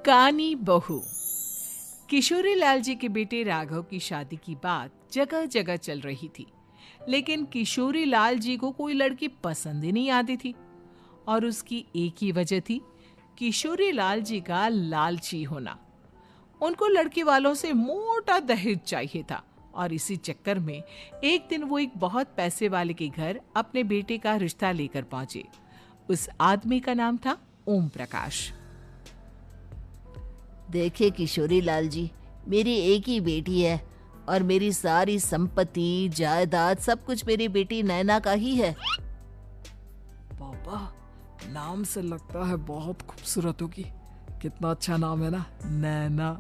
कानी बहू। किशोरी लाल जी के बेटे राघव की शादी की बात जगह जगह चल रही थी, लेकिन किशोरी लाल जी को कोई लड़की पसंद ही नहीं आती थी। और उसकी एक ही वजह थी, किशोरी लाल जी का लालची होना। उनको लड़की वालों से मोटा दहेज चाहिए था और इसी चक्कर में एक दिन वो एक बहुत पैसे वाले के घर अपने बेटे का रिश्ता लेकर पहुंचे। उस आदमी का नाम था ओम प्रकाश। देखे किशोरी लाल जी, मेरी एक ही बेटी है और मेरी सारी संपत्ति जायदाद सब कुछ मेरी बेटी नैना का ही है। पापा, नाम से लगता है बहुत खूबसूरत होगी। कितना अच्छा नाम है ना, नैना।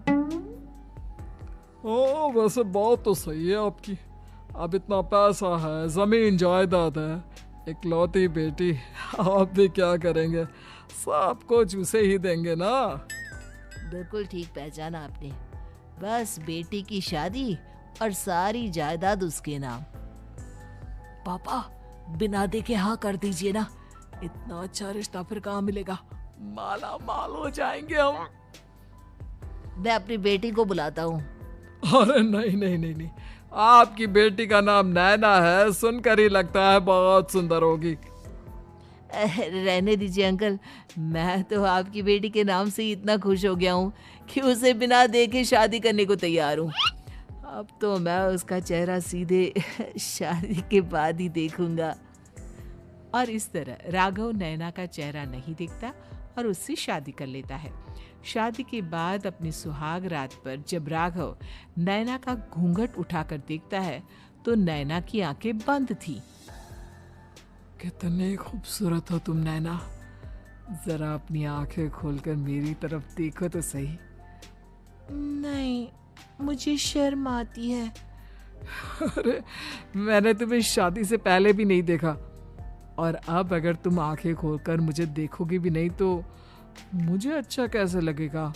ओ, वैसे बात तो सही है आपकी। अब इतना पैसा है, जमीन जायदाद है, इकलौती बेटी, आप भी क्या करेंगे? सब कुछ उसे ही देंगे ना। बिल्कुल ठीक पहचाना आपने। बस बेटी की शादी और सारी जायदाद उसके नाम। पापा, बिना देखे हाँ कर दीजिए ना। इतना अच्छा रिश्ता फिर कहाँ मिलेगा? माला माल हो जाएंगे हम। मैं अपनी बेटी को बुलाता हूँ। अरे नहीं नहीं नहीं नहीं, आपकी बेटी का नाम नैना है, सुनकर ही लगता है बहुत सुंदर होगी। रहने दीजिए अंकल, मैं तो आपकी बेटी के नाम से ही इतना खुश हो गया हूँ कि उसे बिना देखे शादी करने को तैयार हूँ। अब तो मैं उसका चेहरा सीधे शादी के बाद ही देखूंगा। और इस तरह राघव नैना का चेहरा नहीं देखता और उससे शादी कर लेता है। शादी के बाद अपनी सुहाग रात पर जब राघव नैना का घूंघट उठाकर देखता है तो नैना की आंखें बंद थी। कितनी खूबसूरत हो तुम नैना, जरा अपनी आंखें खोलकर मेरी तरफ देखो तो सही। नहीं, मुझे शर्म आती है। अरे, मैंने तुम्हें शादी से पहले भी नहीं देखा, और अब अगर तुम आंखें खोलकर मुझे देखोगी भी नहीं तो मुझे अच्छा कैसे लगेगा?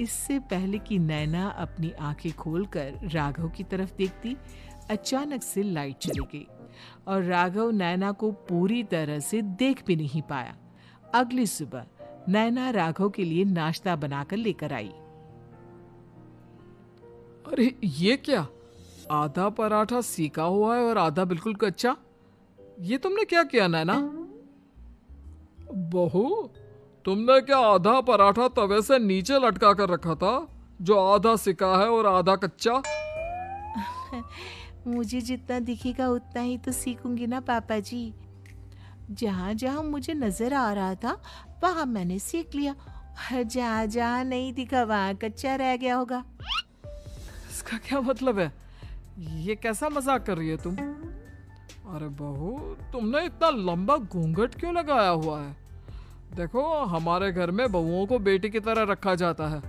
इससे पहले कि नैना अपनी आंखें खोलकर राघव की तरफ देखती, अचानक से लाइट चली गई और राघव नैना को पूरी तरह से देख भी नहीं पाया। अगली सुबह नैना राघव के लिए नाश्ता बनाकर लेकर आई। अरे ये क्या, आधा पराठा सेका हुआ है और आधा बिल्कुल कच्चा। ये तुमने क्या किया नैना? बहू, तुमने क्या आधा पराठा तवे से नीचे लटका कर रखा था, जो आधा सेका है और आधा कच्चा? मुझे जितना दिखेगा उतना ही तो सीखूंगी ना पापा जी। जहाँ जहाँ मुझे नजर आ रहा था वहाँ मैंने सीख लिया, जहाँ जहाँ नहीं दिखा वहाँ कच्चा रह गया होगा। इसका क्या मतलब है? ये कैसा मजाक कर रही है तुम? अरे बहू, तुमने इतना लंबा घूंघट क्यों लगाया हुआ है? देखो, हमारे घर में बहुओं को बेटी की तरह रखा जाता है,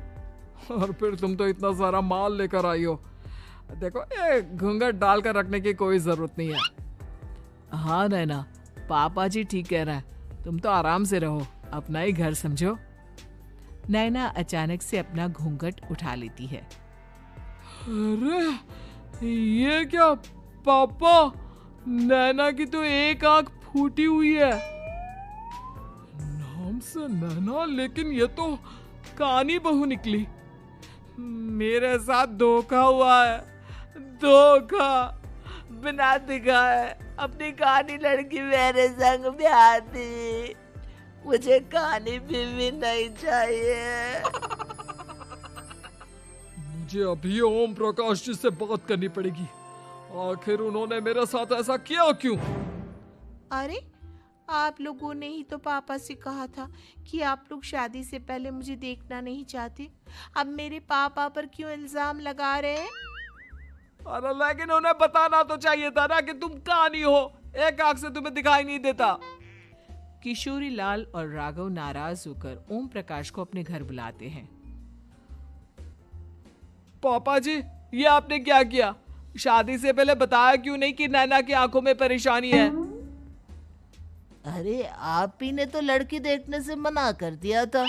और फिर तुम तो इतना सारा माल लेकर आई हो। देखो, ये घूंघट डालकर रखने की कोई जरूरत नहीं है। हाँ नैना, पापा जी ठीक कह रहे हैं, तुम तो आराम से रहो, अपना ही घर समझो। नैना अचानक से अपना घूंघट उठा लेती है। अरे ये क्या पापा, नैना की तो एक आंख फूटी हुई है। नाम से नैना, लेकिन ये तो कानी बहू निकली। मेरे साथ धोखा हुआ है, धोखा। बिना दिखाए अपनी कहानी लड़की मेरे संग ब्याह थी। मुझे कहानी बीवी नहीं चाहिए। मुझे अभी ओम प्रकाश जी से बात करनी पड़ेगी। आखिर उन्होंने मेरे साथ ऐसा किया क्यों? अरे, आप लोगों ने ही तो पापा से कहा था कि आप लोग शादी से पहले मुझे देखना नहीं चाहते। अब मेरे पापा पर क्यों इल्जाम लगा रहे हैं? अरे लेकिन उन्हें बताना तो चाहिए था ना कि तुम कहानी हो, एक आंख से तुम्हें दिखाई नहीं देता। किशोरी लाल और राघव नाराज होकर ओम प्रकाश को अपने घर बुलाते हैं। पापा जी, ये आपने क्या किया? शादी से पहले बताया क्यों नहीं कि नैना की आंखों में परेशानी है? अरे आप ही ने तो लड़की देखने से मना कर दिया था।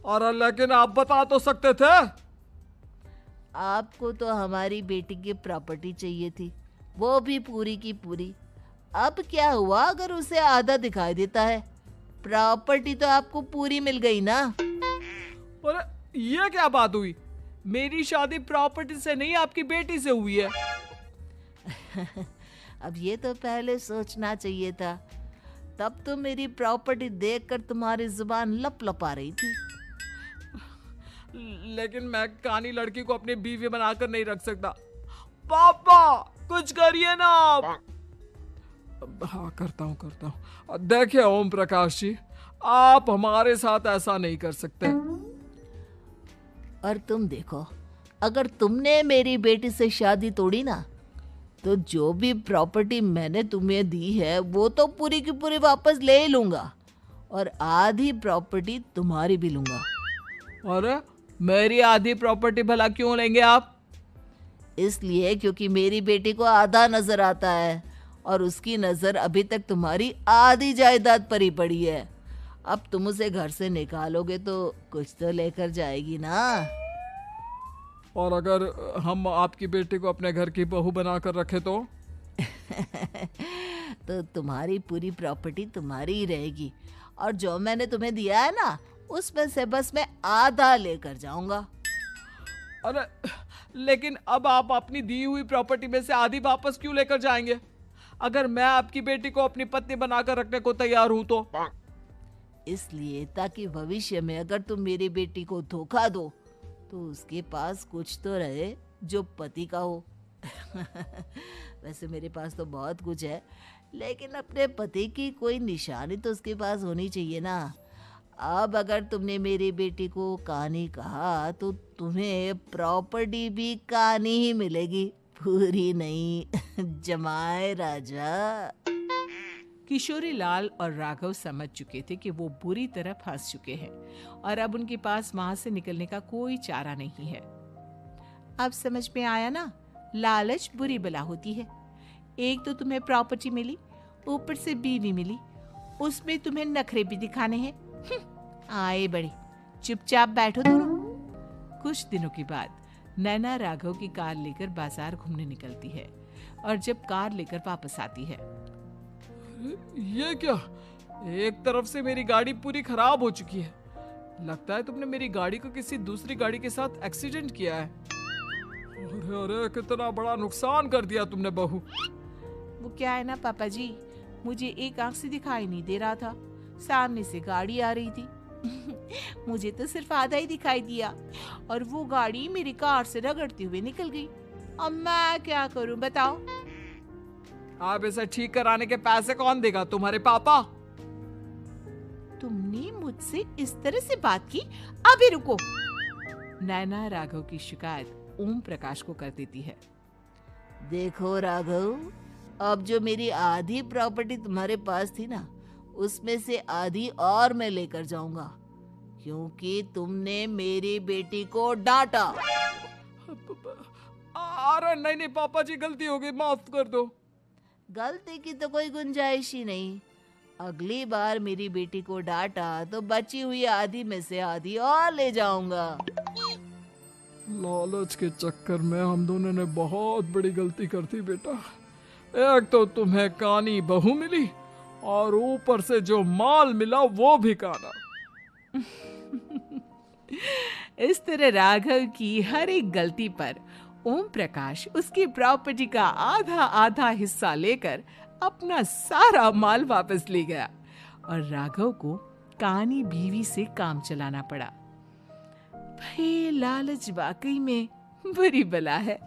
अरे लेकिन आप बता तो सकते थे। आपको तो हमारी बेटी की प्रॉपर्टी चाहिए थी, वो भी पूरी की पूरी। अब क्या हुआ अगर उसे आधा दिखाई देता है? प्रॉपर्टी तो आपको पूरी मिल गई ना। अरे ये क्या बात हुई? मेरी शादी प्रॉपर्टी से नहीं आपकी बेटी से हुई है। अब ये तो पहले सोचना चाहिए था। तब तो मेरी प्रॉपर्टी देखकर तुम्हारी जुबान लप लपा रही थी। लेकिन मैं कानी लड़की को अपनी बीवी बनाकर नहीं रख सकता। पापा कुछ करिए ना आप। हाँ करता हूँ। देखिए ओम प्रकाश जी, आप हमारे साथ ऐसा नहीं कर सकते। और तुम देखो, अगर तुमने मेरी बेटी से शादी तोड़ी ना, तो जो भी प्रॉपर्टी मैंने तुम्हें दी है वो तो पूरी की पूरी वापस ले ही लूंगा, और आधी प्रॉपर्टी तुम्हारी भी लूंगा। अरे मेरी आधी प्रॉपर्टी भला क्यों लेंगे आप? इसलिए क्योंकि मेरी बेटी को आधा नजर आता है और उसकी नजर अभी तक तुम्हारी आधी जायदाद पर ही पड़ी है। अब तुम उसे घर से निकालोगे तो कुछ तो लेकर जाएगी ना। और अगर हम आपकी बेटी को अपने घर की बहू बनाकर रखे तो? तो तुम्हारी पूरी प्रॉपर्टी तुम्हारी ही रहेगी, और जो मैंने तुम्हें दिया है ना, उसमें से बस मैं आधा लेकर जाऊंगा। अरे लेकिन अब आप अपनी दी हुई प्रॉपर्टी में से आधी वापस क्यों लेकर जाएंगे? अगर मैं आपकी बेटी को अपनी पत्नी बनाकर रखने को तैयार हूं तो? इसलिए ताकि भविष्य में अगर तुम मेरी बेटी को धोखा दो तो उसके पास कुछ तो रहे जो पति का हो। वैसे मेरे पास तो बहुत कुछ है, लेकिन अपने पति की कोई निशानी तो उसके पास होनी चाहिए ना। अब अगर तुमने मेरी बेटी को कानी कहा तो तुम्हें प्रॉपर्टी भी कानी ही मिलेगी, पूरी नहीं। जमाए राजा। किशोरी लाल और राघव समझ चुके थे कि वो बुरी तरह फंस चुके हैं और अब उनके पास वहां से निकलने का कोई चारा नहीं है। अब समझ में आया ना, लालच बुरी बला होती है। एक तो तुम्हें प्रॉपर्टी मिली, ऊपर से बीवी मिली, उसमें तुम्हें नखरे भी दिखाने हैं। आए बड़े, चुपचाप बैठो दोनों। कुछ दिनों के बाद नैना राघव की कार लेकर बाजार घूमने निकलती है और जब कार लेकर वापस आती है, ये क्या? एक तरफ से मेरी गाड़ी पूरी खराब हो चुकी है। लगता है तुमने मेरी गाड़ी को किसी दूसरी गाड़ी के साथ एक्सीडेंट किया है। अरे अरे कितना बड़ा नुकसान कर दिया तुमने बहू। वो क्या है ना पापा जी, मुझे एक आंख से दिखाई नहीं दे रहा था, सामने से गाड़ी आ रही थी। मुझे तो सिर्फ आधा ही दिखाई दिया और वो गाड़ी मेरी कार से रगड़ती हुई निकल गई। अब मैं क्या करूं बताओ? आप इसे ठीक कराने के पैसे कौन देगा? तुम्हारे पापा? तुमने मुझसे इस तरह से बात की? अभी रुको। नैना राघव की शिकायत ओम प्रकाश को कर देती है। देखो राघव, अब जो मेरी आधी प्रॉपर्टी तुम्हारे पास थी ना, उसमें से आधी और मैं लेकर जाऊंगा, क्योंकि तुमने मेरी बेटी को डांटा। अरे नहीं नहीं पापा जी, गलती हो गई, माफ कर दो। गलती की तो कोई गुंजाइश ही नहीं। अगली बार मेरी बेटी को डांटा तो बची हुई आधी में से आधी और ले जाऊंगा। लालच के चक्कर में हम दोनों ने बहुत बड़ी गलती कर दी बेटा। एक तो तुम्हें कानी बहू मिली और ऊपर से जो माल मिला वो भी काना। इस तरह राघव की हर एक गलती पर ओम प्रकाश उसकी प्रॉपर्टी का आधा आधा हिस्सा लेकर अपना सारा माल वापस ले गया और राघव को कानी बीवी से काम चलाना पड़ा। भाई लालच वाकई में बुरी बला है।